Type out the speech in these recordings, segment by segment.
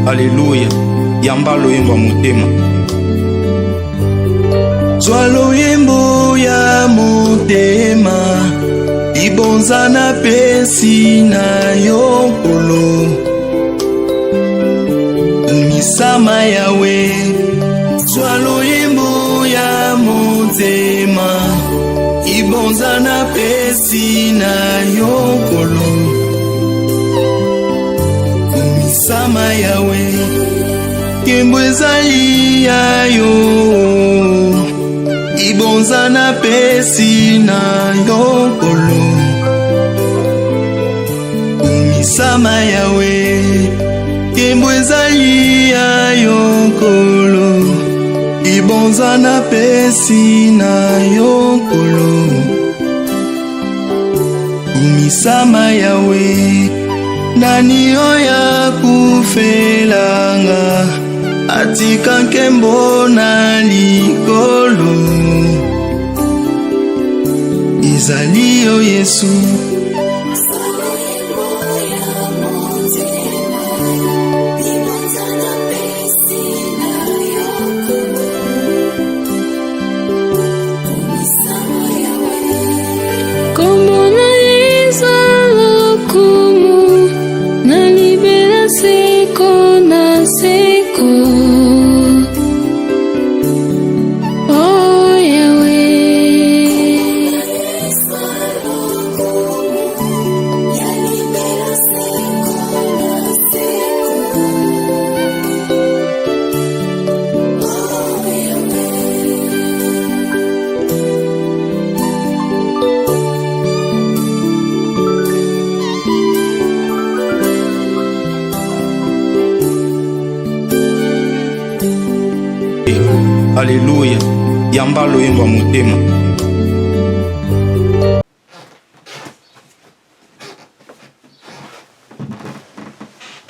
Alléluia. Yamba loyembo motema. Zwa loyembo ya motema, ibonza na pesi na yokolo. Misama yawe. Zwa loyembo ya motema, ibonza na pesi na yokolo. Misama yawe. Kembo ezali yayo, ibonza na pesi na yokolo. Misama yawe. Kembo ezali yayo kolo, ibonza na pesi na yokolo. Misama yawe. Nani oya kufelanga, atika nkembo na likolo. Izali yo Yesu. Alléluia. Yamba loyembo motema.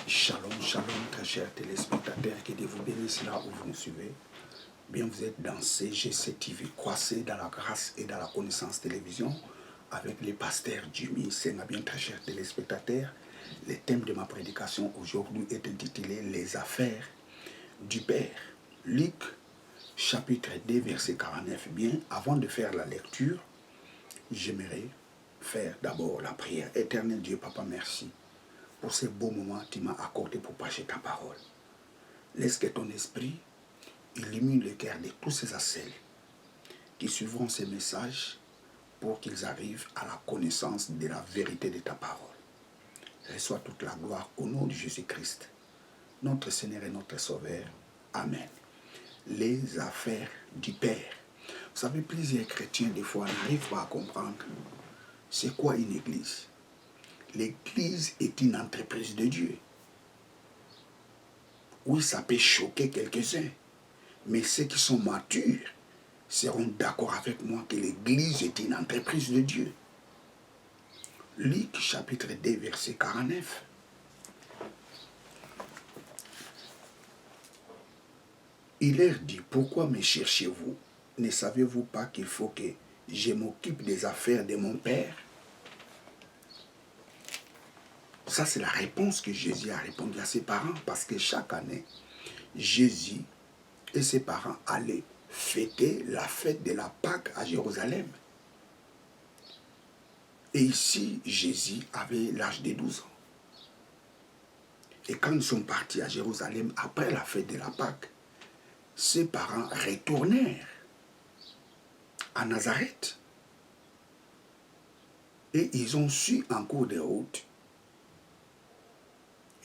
Shalom, shalom, très chers téléspectateurs, que Dieu vous bénisse là où vous nous suivez. Bien, vous êtes dans CGC TV, croissez dans la grâce et dans la connaissance télévision avec les pasteurs Jimmy Senga. Bien, très chers téléspectateurs, le thème de ma prédication aujourd'hui est intitulé Les affaires du Père. Luc, chapitre 2, verset 49. Bien, avant de faire la lecture, j'aimerais faire d'abord la prière. Éternel Dieu, Papa, merci pour ces beaux moments que tu m'as accordés pour prêcher ta parole. Laisse que ton esprit illumine le cœur de tous ces ascelles qui suivront ces messages pour qu'ils arrivent à la connaissance de la vérité de ta parole. Reçois toute la gloire au nom de Jésus-Christ, notre Seigneur et notre Sauveur. Amen. Les affaires du Père. Vous savez, plusieurs chrétiens, des fois, n'arrivent pas à comprendre c'est quoi une église. L'église est une entreprise de Dieu. Oui, ça peut choquer quelques-uns, mais ceux qui sont matures seront d'accord avec moi que l'église est une entreprise de Dieu. Luc, chapitre 2, verset 49. Il leur dit, pourquoi me cherchez-vous? Ne savez-vous pas qu'il faut que je m'occupe des affaires de mon Père? Ça, c'est la réponse que Jésus a répondu à ses parents, parce que chaque année, Jésus et ses parents allaient fêter la fête de la Pâque à Jérusalem. Et ici, Jésus avait l'âge de 12 ans. Et quand ils sont partis à Jérusalem après la fête de la Pâque, ses parents retournèrent à Nazareth. Et ils ont su en cours de route,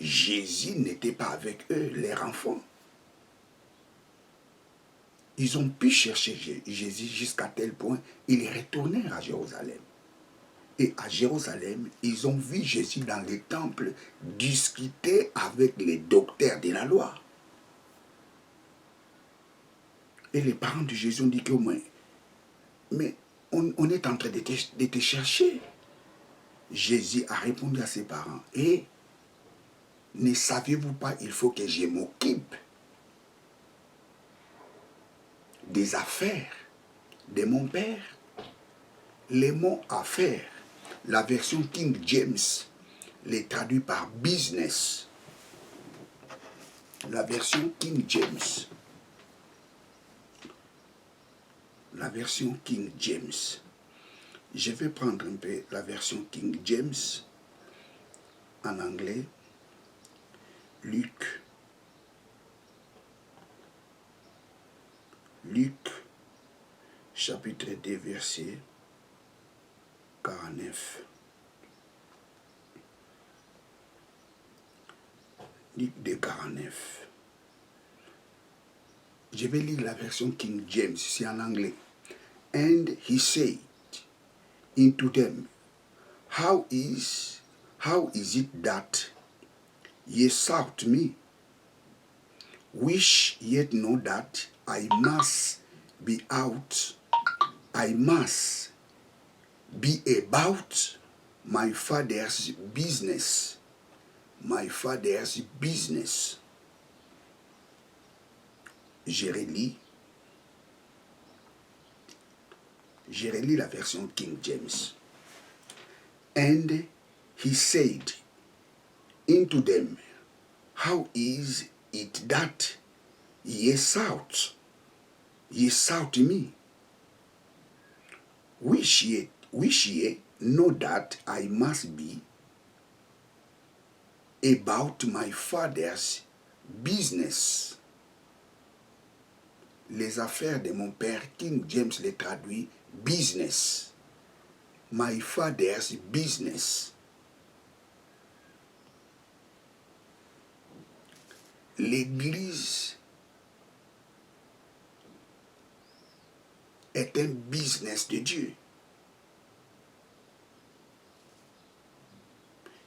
Jésus n'était pas avec eux, leurs enfants. Ils ont pu chercher Jésus jusqu'à tel point, ils retournèrent à Jérusalem. Et à Jérusalem, ils ont vu Jésus dans le temple discuter avec les docteurs de la loi. Et les parents de Jésus ont dit que, mais on est en train de te chercher. Jésus a répondu à ses parents, et ne savez-vous pas, il faut que je m'occupe des affaires de mon Père? Les mots affaires, la version King James les traduit par business. la version King James. La version King James. Je vais prendre un peu la version King James en anglais. Luc, chapitre 2, verset 49. Luc 2, 49. Je vais lire la version King James, c'est en anglais. And he said unto them, How is it that ye sought me, which yet know that I must be about my Father's business. My Father's business. Je relis la version King James. And he said unto them, How is it that ye sought me, which ye know that I must be about my Father's business. Les affaires de mon père, King James les traduit business. My Father's business. L'Église est un business de Dieu.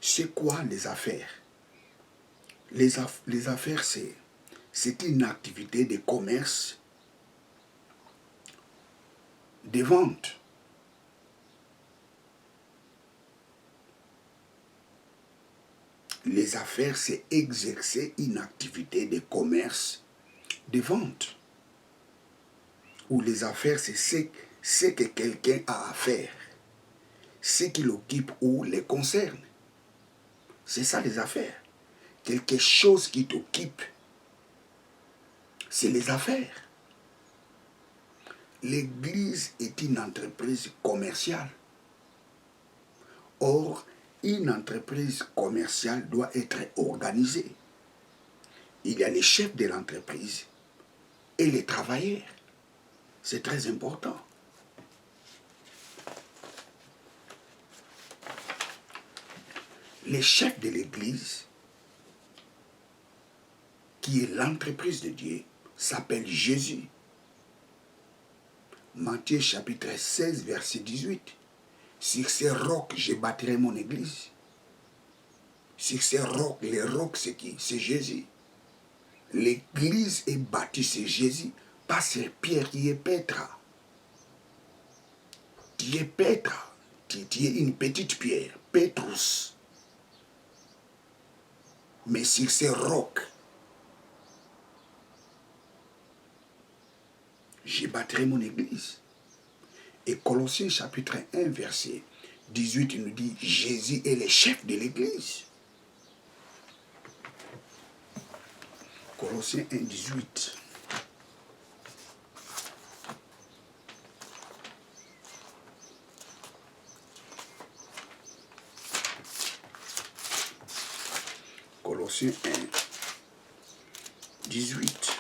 C'est quoi les affaires? Les affaires, c'est une activité de commerce, de vente. Les affaires, c'est exercer une activité de commerce, de vente. Ou les affaires, c'est ce que quelqu'un a à faire, ce qui l'occupe ou les concerne. C'est ça les affaires. Quelque chose qui t'occupe, c'est les affaires. L'Église est une entreprise commerciale. Or, une entreprise commerciale doit être organisée. Il y a les chefs de l'entreprise et les travailleurs. C'est très important. Les chefs de l'Église, qui est l'entreprise de Dieu, s'appelle Jésus. Matthieu chapitre 16, verset 18. Sur ces rocs, je bâtirai mon église. Sur ces rocs, les rocs, c'est qui? C'est Jésus. L'église est bâtie sur Jésus, pas sur Pierre qui est Petra. Tu es Petra, tu es une petite pierre, Petrus. Mais sur ces rocs, je bâtirai mon église. Et Colossiens chapitre 1, verset 18, il nous dit, Jésus est le chef de l'église. Colossiens 1, 18. Colossiens 1, 18.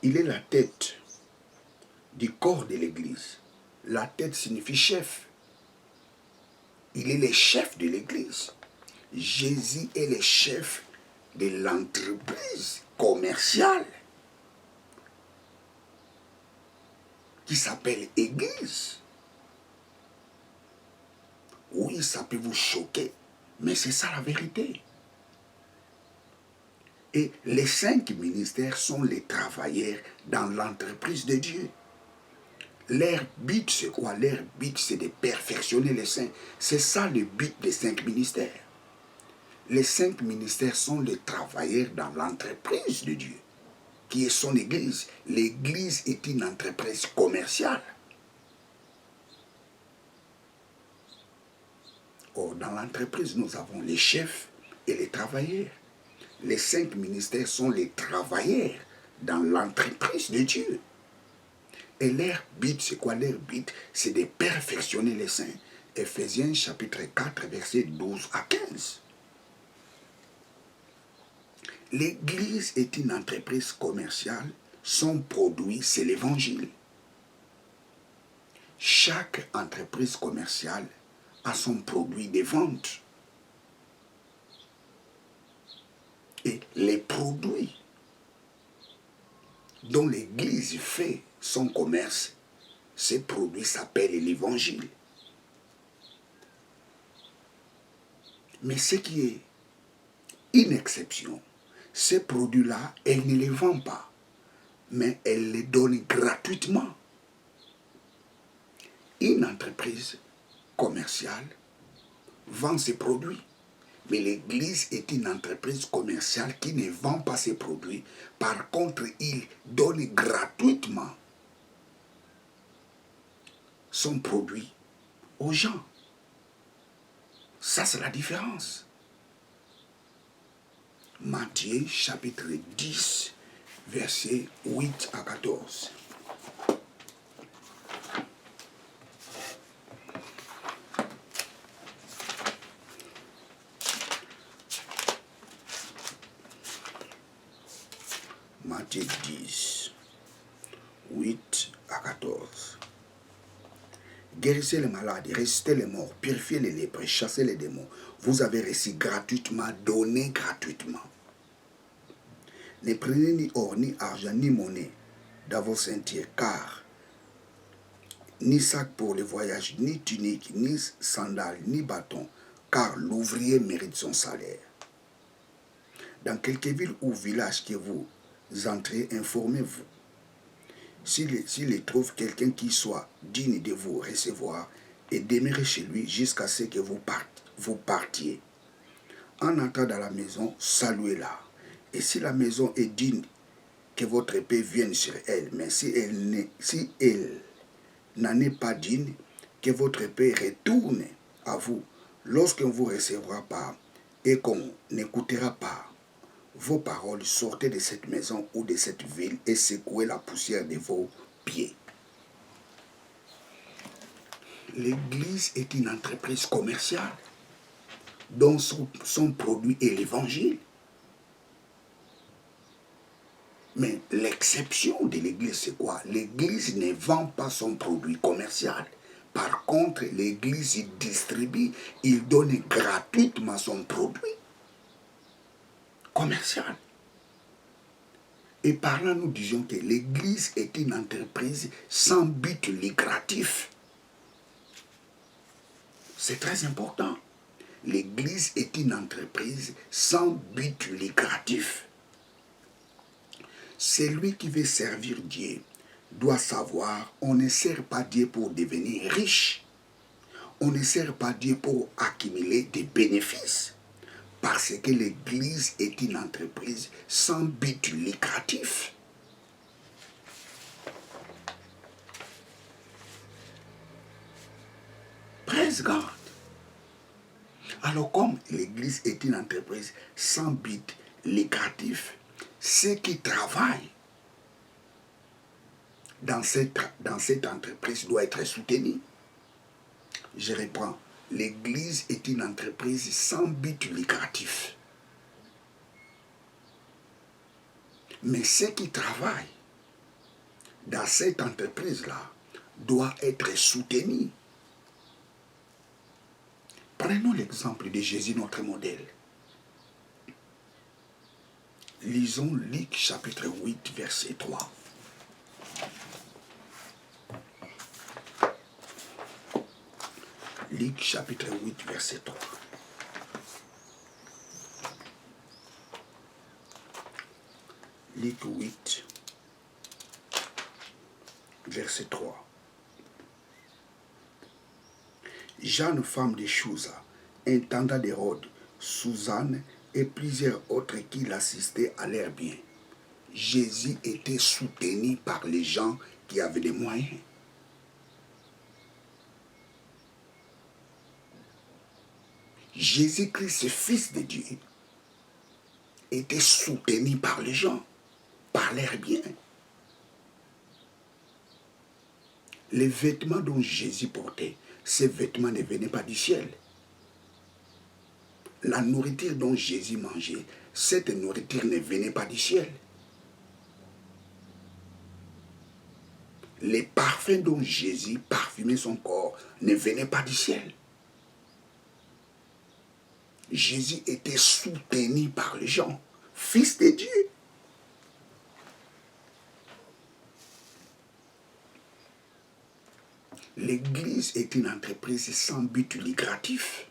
Il est la tête du corps de l'église. La tête signifie chef. Il est le chef de l'église. Jésus est le chef de l'entreprise commerciale qui s'appelle Église. Oui, ça peut vous choquer, mais c'est ça la vérité. Et les 5 ministères sont les travailleurs dans l'entreprise de Dieu. Leur but, c'est quoi? Leur but, c'est de perfectionner les saints. C'est ça le but des 5 ministères. Les 5 ministères sont les travailleurs dans l'entreprise de Dieu, qui est son église. L'église est une entreprise commerciale. Or, dans l'entreprise, nous avons les chefs et les travailleurs. Les 5 ministères sont les travailleurs dans l'entreprise de Dieu. Et leur but, c'est quoi leur but? C'est de perfectionner les saints. Ephésiens chapitre 4, versets 12 à 15. L'Église est une entreprise commerciale. Son produit, c'est l'Évangile. Chaque entreprise commerciale a son produit de vente. Et les produits dont l'Église fait son commerce, ces produits s'appellent l'Évangile. Mais ce qui est une exception, ces produits-là, elle ne les vend pas, mais elle les donne gratuitement. Une entreprise commerciale vend ses produits, mais l'Église est une entreprise commerciale qui ne vend pas ses produits. Par contre, il donne gratuitement son produit aux gens. Ça, c'est la différence. Matthieu chapitre 10, versets 8 à 14. Matthieu 10, 8 à 14. Guérissez les malades, ressuscitez les morts, purifiez les lépreux, chassez les démons. Vous avez reçu gratuitement, donné gratuitement. Ne prenez ni or, ni argent, ni monnaie dans vos ceintures, car ni sac pour le voyage, ni tunique, ni sandales, ni bâton, car l'ouvrier mérite son salaire. Dans quelque ville ou village que vous entrez, informez-vous. S'il trouve quelqu'un qui soit digne de vous recevoir, et demeurez chez lui jusqu'à ce que vous partiez. En entrant dans la maison, saluez-la. Et si la maison est digne, que votre paix vienne sur elle. Mais si elle n'en est pas digne, que votre paix retourne à vous. Lorsqu'on ne vous recevra pas et qu'on n'écoutera pas vos paroles, sortez de cette maison ou de cette ville et secouez la poussière de vos pieds. L'Église est une entreprise commerciale dont son produit est l'Évangile. Mais l'exception de l'Église, c'est quoi? L'Église ne vend pas son produit commercial. Par contre, l'Église, il distribue, il donne gratuitement son produit commercial. Et par là, nous disons que l'Église est une entreprise sans but lucratif. C'est très important. L'Église est une entreprise sans but lucratif. Celui qui veut servir Dieu doit savoir, on ne sert pas Dieu pour devenir riche. On ne sert pas Dieu pour accumuler des bénéfices. Parce que l'Église est une entreprise sans but lucratif. Praise God. Alors comme l'Église est une entreprise sans but lucratif, ceux qui travaillent dans cette entreprise doivent être soutenus. Je reprends. L'Église est une entreprise sans but lucratif. Mais ceux qui travaillent dans cette entreprise-là doivent être soutenus. Prenons l'exemple de Jésus, notre modèle. Lisons Luc chapitre 8, verset 3. Luc chapitre 8, verset 3. Luc 8, verset 3. Jeanne, femme de Chouza, intendant d'Hérode, Suzanne et plusieurs autres qui l'assistaient à leur bien. Jésus était soutenu par les gens qui avaient les moyens. Jésus-Christ, Fils de Dieu, était soutenu par les gens, par leurs biens. Les vêtements dont Jésus portait, ces vêtements ne venaient pas du ciel. La nourriture dont Jésus mangeait, cette nourriture ne venait pas du ciel. Les parfums dont Jésus parfumait son corps ne venaient pas du ciel. Jésus était soutenu par les gens, fils de Dieu. L'Église est une entreprise sans but lucratif.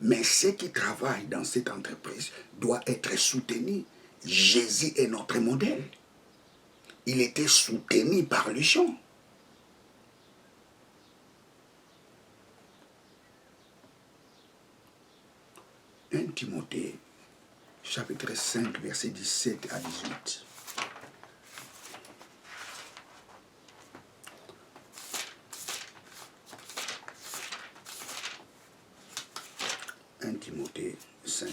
Mais ceux qui travaillent dans cette entreprise doivent être soutenus. Jésus est notre modèle. Il était soutenu par les gens. « 1 Timothée, chapitre 5, versets 17 à 18. Timothée 5.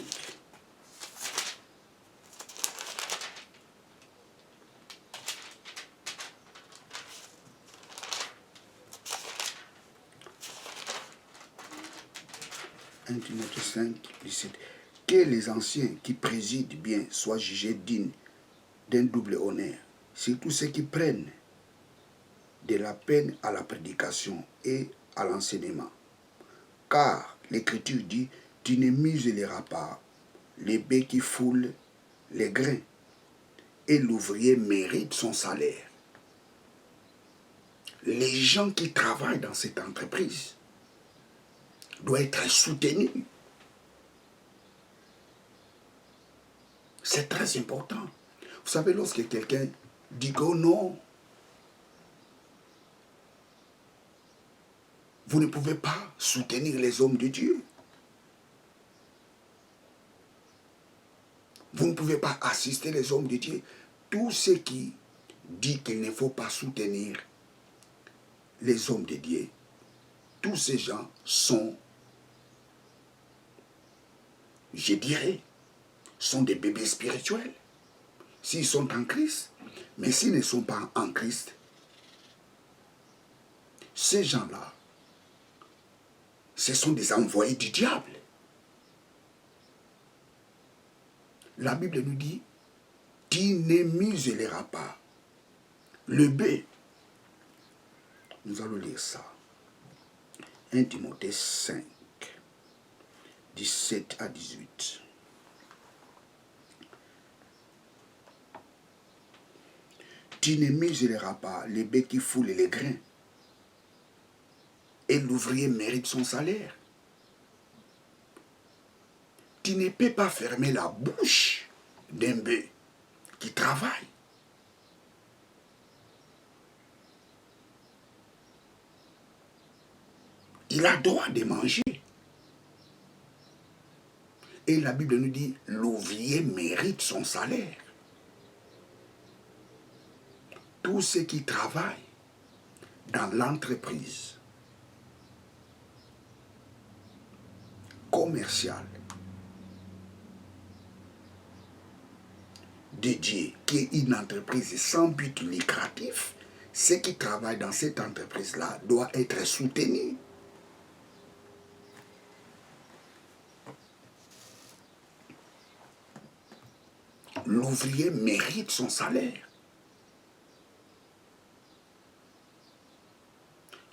Timothée 5, 17. Que les anciens qui président bien soient jugés dignes d'un double honneur, surtout ceux qui prennent de la peine à la prédication et à l'enseignement. Car l'Écriture dit: tu ne muselleras pas les bœufs qui foulent les grains, et l'ouvrier mérite son salaire. Les gens qui travaillent dans cette entreprise doivent être soutenus. C'est très important. Vous savez, lorsque quelqu'un dit que non, vous ne pouvez pas soutenir les hommes de Dieu. Vous ne pouvez pas assister les hommes de Dieu. Tous ceux qui disent qu'il ne faut pas soutenir les hommes de Dieu, tous ces gens sont, je dirais, sont des bébés spirituels. S'ils sont en Christ, mais s'ils ne sont pas en Christ, ces gens-là, ce sont des envoyés du diable. La Bible nous dit: tu ne muselleras pas le bœuf. Nous allons lire ça. 1 Timothée 5, 17 à 18. Tu ne muselleras pas les bœufs qui foulent les grains, et l'ouvrier mérite son salaire. Tu ne peux pas fermer la bouche d'un bœuf qui travaille. Il a droit de manger. Et la Bible nous dit: l'ouvrier mérite son salaire. Tous ceux qui travaillent dans l'entreprise commerciale de Dieu, qui est une entreprise sans but lucratif, ceux qui travaillent dans cette entreprise-là doivent être soutenus. L'ouvrier mérite son salaire.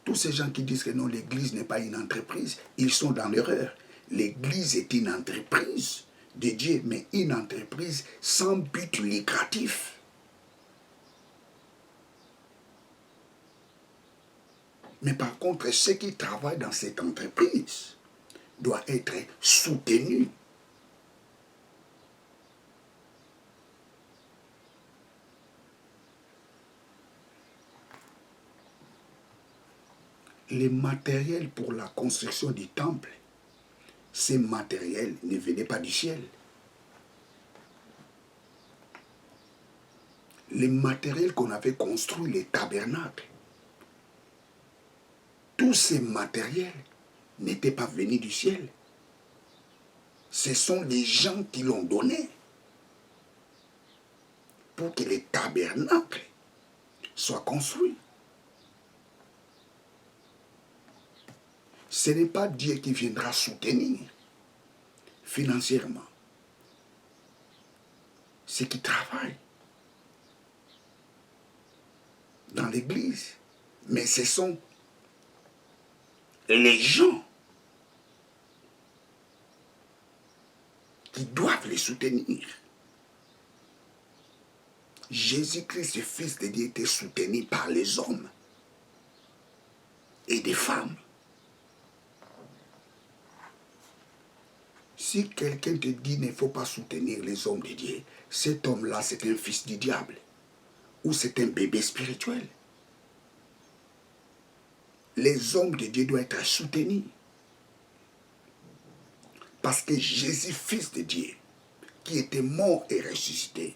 Tous ces gens qui disent que non, l'Église n'est pas une entreprise, ils sont dans l'erreur. L'Église est une entreprise de Dieu, mais une entreprise sans but lucratif. Mais par contre, ceux qui travaillent dans cette entreprise doivent être soutenus. Les matériels pour la construction du temple, ces matériels ne venaient pas du ciel. Les matériels qu'on avait construits, les tabernacles, tous ces matériels n'étaient pas venus du ciel. Ce sont les gens qui l'ont donné pour que les tabernacles soient construits. Ce n'est pas Dieu qui viendra soutenir financièrement ceux qui travaillent dans l'église, mais ce sont les gens qui doivent les soutenir. Jésus-Christ, le Fils de Dieu, était soutenu par les hommes et des femmes. Si quelqu'un te dit qu'il ne faut pas soutenir les hommes de Dieu, cet homme-là, c'est un fils du diable ou c'est un bébé spirituel. Les hommes de Dieu doivent être soutenus. Parce que Jésus, Fils de Dieu, qui était mort et ressuscité,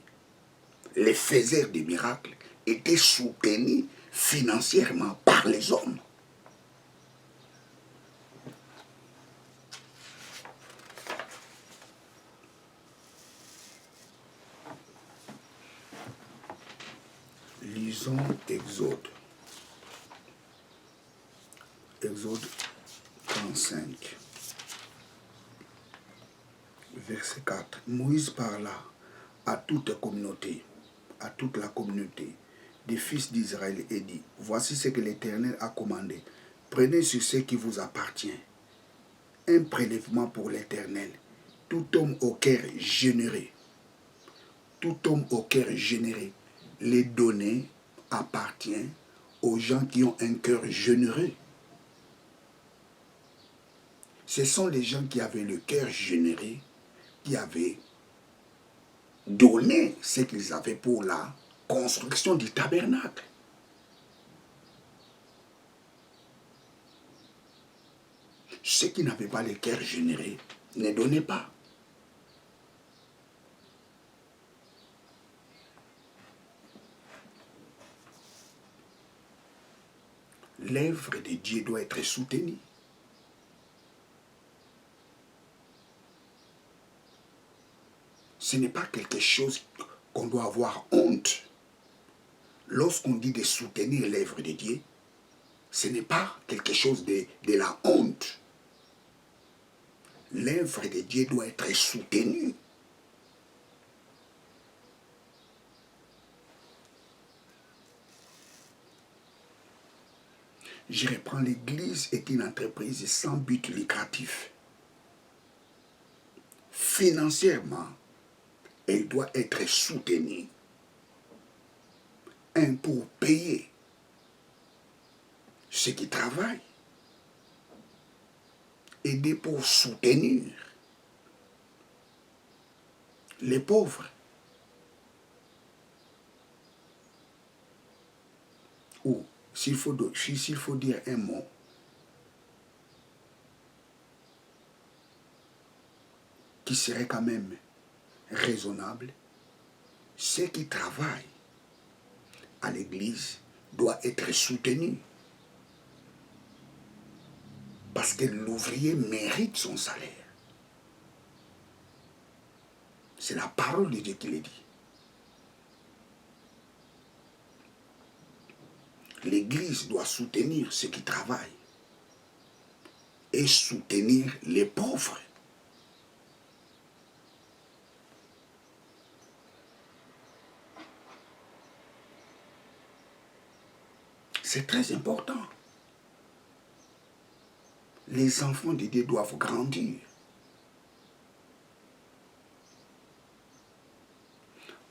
les faiseurs des miracles, était soutenu financièrement par les hommes. Lisons Exode. Exode 35. Verset 4. Moïse parla à toute la communauté des fils d'Israël et dit, voici ce que l'Éternel a commandé. Prenez sur ce qui vous appartient un prélèvement pour l'Éternel. Tout homme au cœur généreux, les données appartiennent aux gens qui ont un cœur généreux. Ce sont les gens qui avaient le cœur généreux, qui avaient donné ce qu'ils avaient pour la construction du tabernacle. Ceux qui n'avaient pas le cœur généreux ne donnaient pas. L'œuvre de Dieu doit être soutenue. Ce n'est pas quelque chose qu'on doit avoir honte. Lorsqu'on dit de soutenir l'œuvre de Dieu, ce n'est pas quelque chose de la honte. L'œuvre de Dieu doit être soutenue. Je reprends, l'Église est une entreprise sans but lucratif. Financièrement, elle doit être soutenue. Pour payer ceux qui travaillent. Aider pour soutenir les pauvres. Ou, s'il faut dire un mot, qui serait quand même raisonnable, ceux qui travaillent à l'église doivent être soutenus. Parce que l'ouvrier mérite son salaire. C'est la parole de Dieu qui le dit. L'église doit soutenir ceux qui travaillent et soutenir les pauvres. C'est très important. Les enfants de Dieu doivent grandir.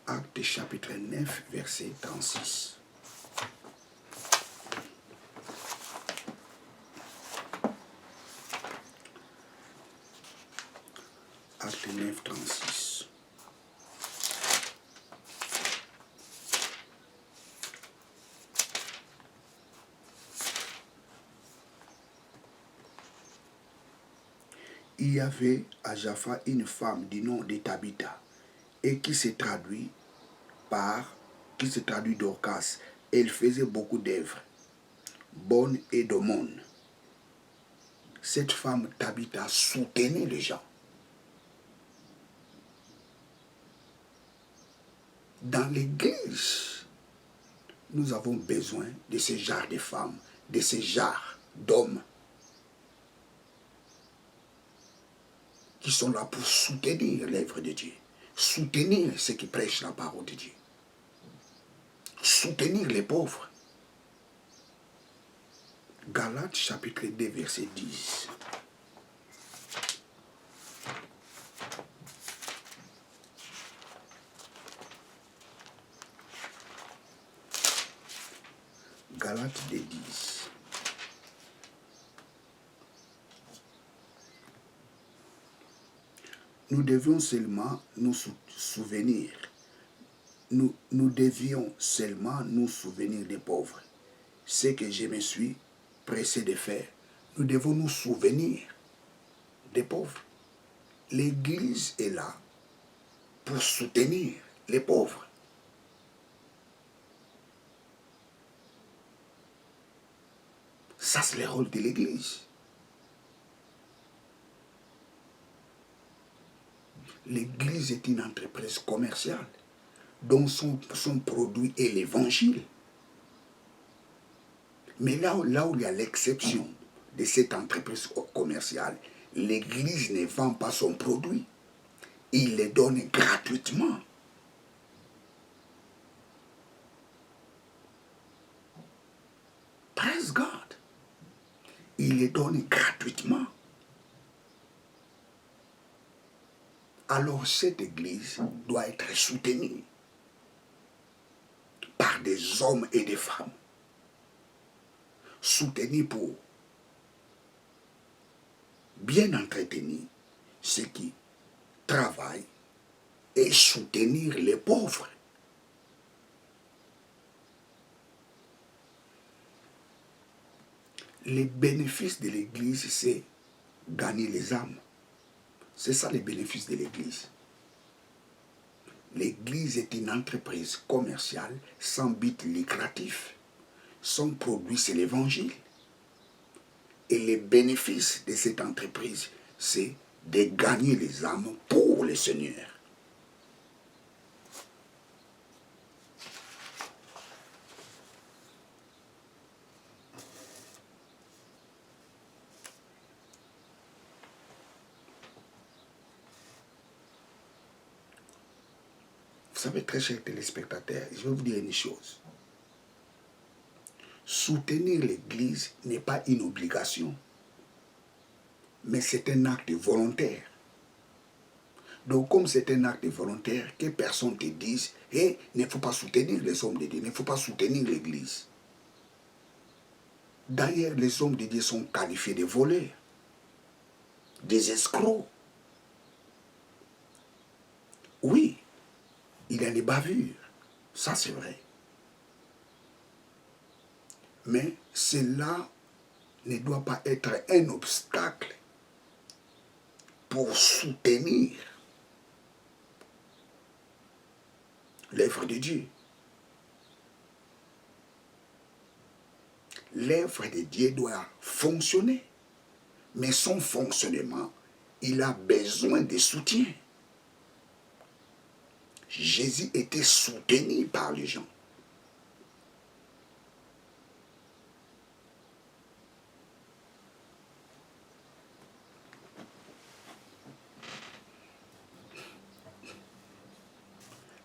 Actes chapitre 9, verset 36. Acte 9, 36. Il y avait à Jaffa une femme du nom de Tabitha et qui se traduit Dorcas. Elle faisait beaucoup d'œuvres, bonnes et d'aumônes. Cette femme Tabitha soutenait les gens. Dans l'église, nous avons besoin de ce genre de femmes, de ce genre d'hommes qui sont là pour soutenir l'œuvre de Dieu, soutenir ceux qui prêchent la parole de Dieu, soutenir les pauvres. Galates chapitre 2 verset 10. Galates 2, 10. Nous devions seulement nous souvenir. Nous devions seulement nous souvenir des pauvres. Ce que je me suis pressé de faire. Nous devons nous souvenir des pauvres. L'Église est là pour soutenir les pauvres. Ça, c'est le rôle de l'Église. L'Église est une entreprise commerciale dont son produit est l'Évangile. Mais là où il y a l'exception de cette entreprise commerciale, l'Église ne vend pas son produit. Il le donne gratuitement. Praise God. Il le donne gratuitement. Alors cette Église doit être soutenue par des hommes et des femmes. Soutenue pour bien entretenir ceux qui travaillent et soutenir les pauvres. Les bénéfices de l'Église, c'est gagner les âmes. C'est ça les bénéfices de l'Église. L'Église est une entreprise commerciale sans but lucratif. Son produit, c'est l'Évangile. Et les bénéfices de cette entreprise, c'est de gagner les âmes pour le Seigneur. Vous savez, très chers téléspectateurs, je vais vous dire une chose. Soutenir l'Église n'est pas une obligation, mais c'est un acte volontaire. Donc, comme c'est un acte volontaire, que personne ne te dise, hey, il ne faut pas soutenir les hommes de Dieu, il ne faut pas soutenir l'Église. D'ailleurs, les hommes de Dieu sont qualifiés de voleurs, des escrocs. Oui, il y a des bavures, ça c'est vrai. Mais cela ne doit pas être un obstacle pour soutenir l'œuvre de Dieu. L'œuvre de Dieu doit fonctionner, mais son fonctionnement, il a besoin de soutien. Jésus était soutenu par les gens.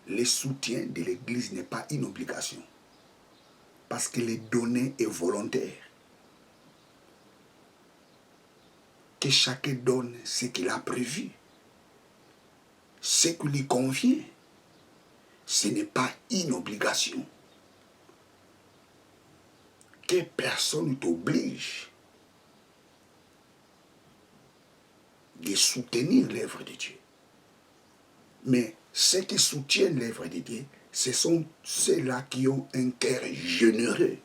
Le soutien de l'Église n'est pas une obligation, parce que le donner est volontaire. Que chacun donne ce qu'il a prévu, ce qui lui convient. Ce n'est pas une obligation. Que personne ne t'oblige de soutenir l'œuvre de Dieu. Mais ceux qui soutiennent l'œuvre de Dieu, ce sont ceux-là qui ont un cœur généreux.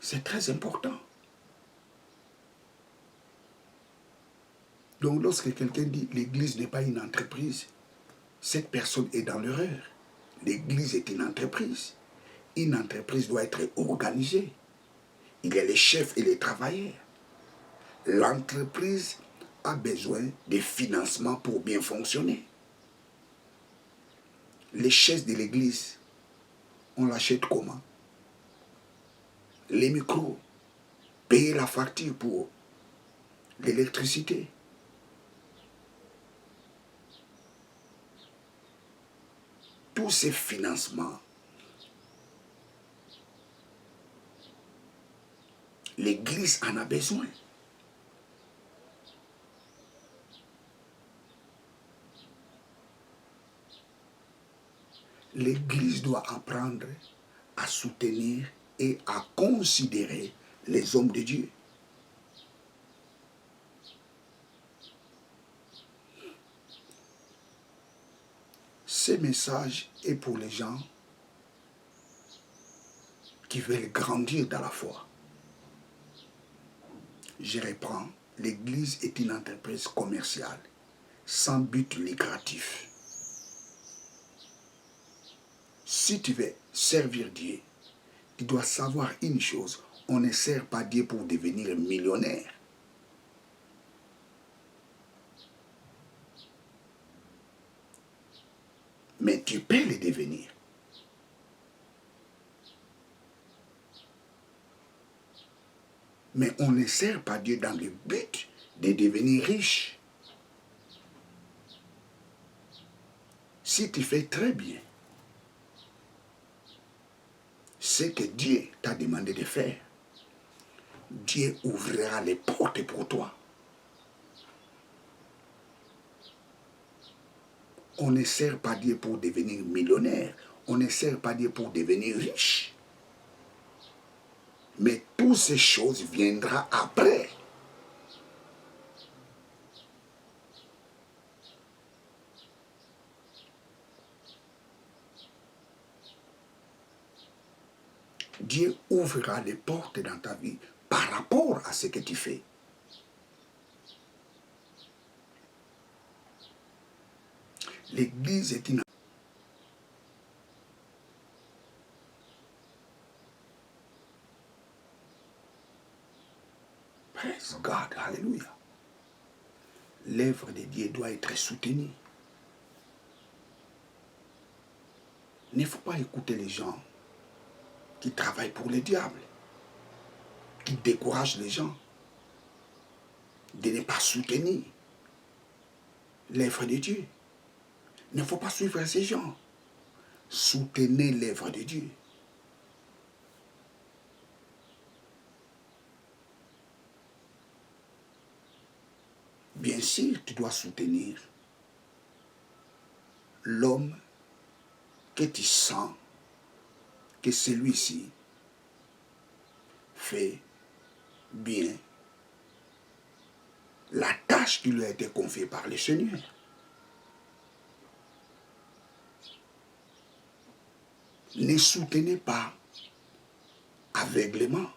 C'est très important. Donc lorsque quelqu'un dit l'Église n'est pas une entreprise, cette personne est dans l'erreur. L'Église est une entreprise. Une entreprise doit être organisée. Il y a les chefs et les travailleurs. L'entreprise a besoin de financement pour bien fonctionner. Les chaises de l'église, on l'achète comment? Les micros, payer la facture pour l'électricité. Tous ces financements, l'église en a besoin. L'église doit apprendre à soutenir et à considérer les hommes de Dieu. Ce message est pour les gens qui veulent grandir dans la foi. Je reprends, l'église est une entreprise commerciale sans but lucratif. Si tu veux servir Dieu, tu dois savoir une chose, on ne sert pas Dieu pour devenir millionnaire. Mais tu peux le devenir. Mais on ne sert pas Dieu dans le but de devenir riche. Si tu fais très bien ce que Dieu t'a demandé de faire, Dieu ouvrira les portes pour toi. On ne sert pas Dieu pour devenir millionnaire. On ne sert pas Dieu pour devenir riche. Mais toutes ces choses viendront après. Dieu ouvrira les portes dans ta vie par rapport à ce que tu fais. L'église est une... Praise God, alléluia. L'œuvre de Dieu doit être soutenue. Il ne faut pas écouter les gens qui travaillent pour le diable, qui découragent les gens de ne pas soutenir l'œuvre de Dieu. Il ne faut pas suivre ces gens. Soutenez l'œuvre de Dieu. Bien sûr, tu dois soutenir l'homme que tu sens que celui-ci fait bien la tâche qui lui a été confiée par le Seigneur. Ne soutenez pas aveuglément,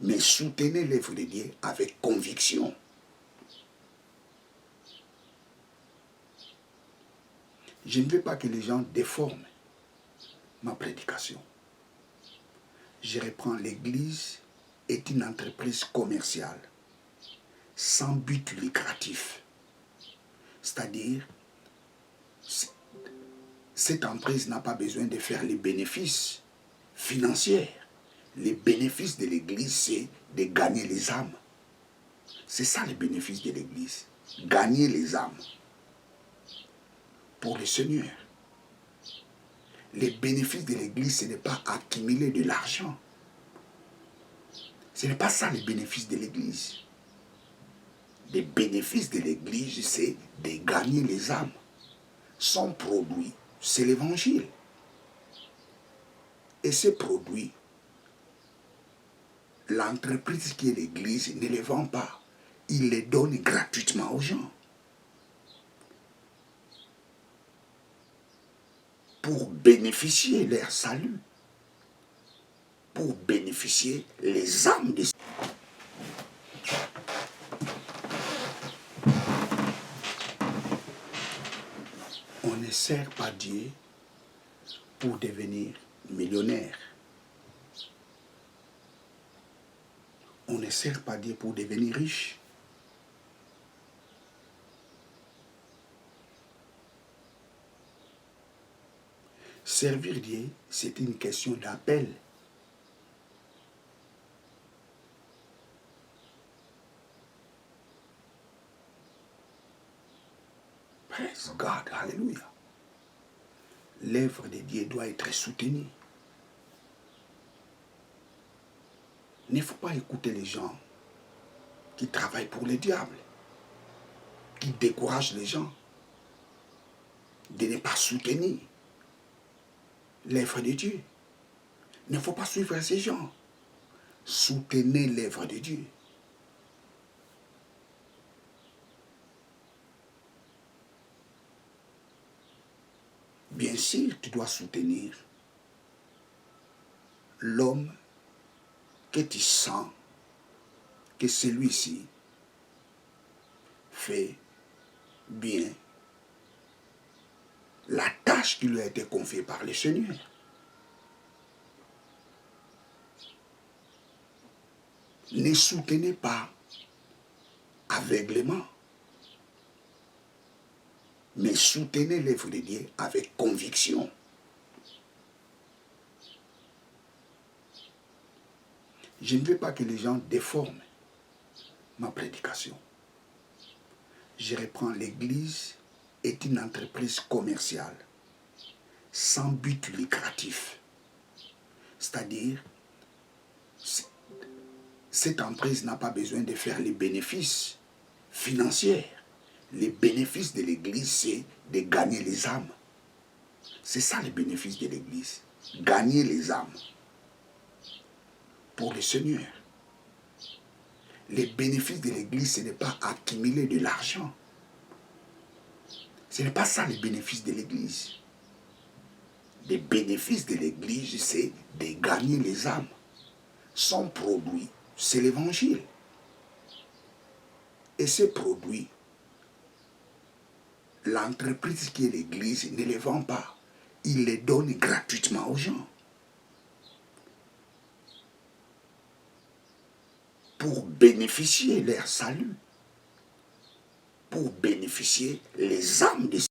mais soutenez l'œuvre de Dieu avec conviction. Je ne veux pas que les gens déforment ma prédication. Je reprends, l'église est une entreprise commerciale sans but lucratif. C'est-à-dire, cette entreprise n'a pas besoin de faire les bénéfices financiers. Les bénéfices de l'église, c'est de gagner les âmes. C'est ça les bénéfices de l'église. Gagner les âmes pour le Seigneur. Les bénéfices de l'église, ce n'est pas accumuler de l'argent. Ce n'est pas ça les bénéfices de l'église. Les bénéfices de l'église, c'est de gagner les âmes. Son produit, c'est l'évangile. Et ce produit, l'entreprise qui est l'église ne les vend pas. Il les donne gratuitement aux gens. Pour bénéficier leur salut. Pour bénéficier les âmes de... On ne sert pas Dieu pour devenir millionnaire. On ne sert pas Dieu pour devenir riche. Servir Dieu, c'est une question d'appel. Praise God, hallelujah. L'œuvre de Dieu doit être soutenue. Il ne faut pas écouter les gens qui travaillent pour le diable, qui découragent les gens de ne pas soutenir l'œuvre de Dieu. Il ne faut pas suivre ces gens. Soutenez l'œuvre de Dieu. Bien sûr, tu dois soutenir l'homme que tu sens que celui-ci fait bien la tâche qui lui a été confiée par le Seigneur. Ne soutenez pas aveuglément, mais soutenez l'œuvre de Dieu avec conviction. Je ne veux pas que les gens déforment ma prédication. Je reprends, l'Église est une entreprise commerciale sans but lucratif. C'est-à-dire, cette entreprise n'a pas besoin de faire les bénéfices financiers. Les bénéfices de l'Église, c'est de gagner les âmes. C'est ça le bénéfice de l'Église. Gagner les âmes pour le Seigneur. Les bénéfices de l'Église, ce n'est pas accumuler de l'argent. Ce n'est pas ça les bénéfices de l'Église. Les bénéfices de l'Église, c'est de gagner les âmes. Son produit, c'est l'Évangile. Et ce produit, l'entreprise qui est l'Église ne les vend pas. Il les donne gratuitement aux gens. Pour bénéficier leur salut. Pour bénéficier les âmes de